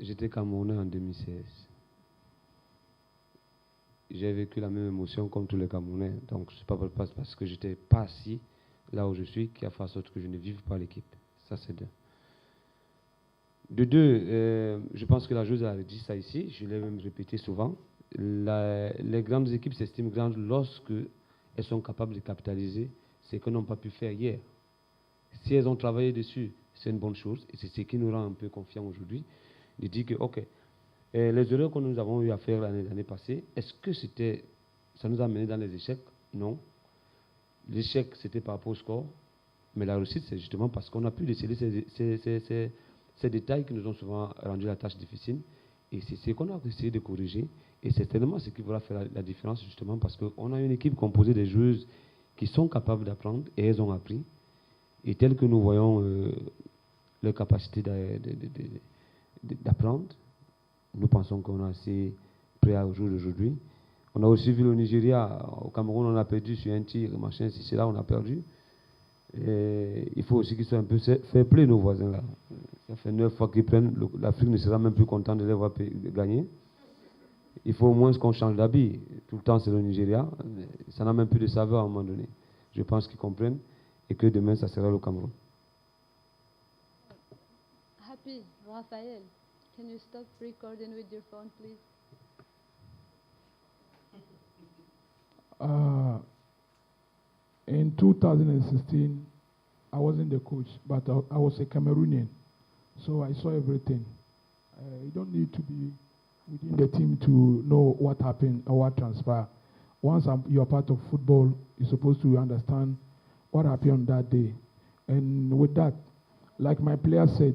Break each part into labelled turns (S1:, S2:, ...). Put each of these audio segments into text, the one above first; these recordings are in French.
S1: j'étais Camerounais en 2016. J'ai vécu la même émotion comme tous les Camerounais. Donc, ce n'est pas parce que je n'étais pas assis là où je suis qui a fait en sorte que je ne vive pas l'équipe. Ça, c'est deux. De deux, je pense que la joueuse a dit ça ici, je l'ai même répété souvent. Les grandes équipes s'estiment grandes lorsque elles sont capables de capitaliser ce qu'elles n'ont pas pu faire hier. Si elles ont travaillé dessus, c'est une bonne chose. Et c'est ce qui nous rend un peu confiants aujourd'hui. De dire que, OK, les erreurs que nous avons eu à faire l'année passée, est-ce que ça nous a mené dans les échecs? Non. L'échec, c'était par rapport au score. Mais la réussite, c'est justement parce qu'on a pu déceler ces détails qui nous ont souvent rendu la tâche difficile. Et c'est ce qu'on a essayé de corriger. Et c'est tellement ce qui va faire la différence, justement, parce qu'on a une équipe composée de joueuses qui sont capables d'apprendre, et elles ont appris. Et tel que nous voyons leur capacité d'apprendre, nous pensons qu'on est assez prêt au jour d'aujourd'hui. On a aussi vu le Nigeria, au Cameroun, on a perdu sur un tir, machin, si c'est là, on a perdu. Et il faut aussi qu'ils soient un peu fair play, nos voisins là. Ça fait 9 fois qu'ils prennent, l'Afrique ne sera même plus contente de les voir gagner. Il faut au moins qu'on change d'habit. Tout le temps, c'est le Nigeria. Ça n'a même plus de saveur à un moment donné. Je pense qu'ils comprennent et que demain, ça sera le Cameroun.
S2: Happy, Raphaël, can you stop recording with your phone, please?
S3: In 2016, I wasn't the coach, but I was a Cameroonian, so I saw everything. You don't need to be within the team to know what happened or what transpired. Once you're part of football, you're supposed to understand what happened on that day. And with that, like my player said,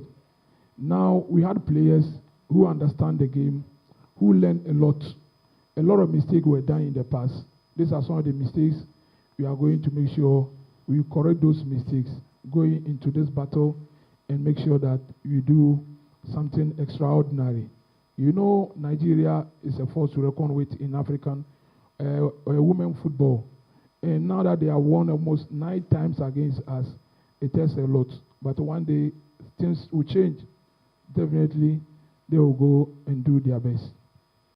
S3: now we had players who understand the game, who learn a lot. A lot of mistakes were done in the past. These are some of the mistakes we are going to make sure we correct those mistakes going into this battle and make sure that you do something extraordinary. You know, Nigeria is a force to reckon with in African women football. And now that they have won almost 9 times against us, it tells a lot. But one day, things will change. Definitely, they will go and do their best.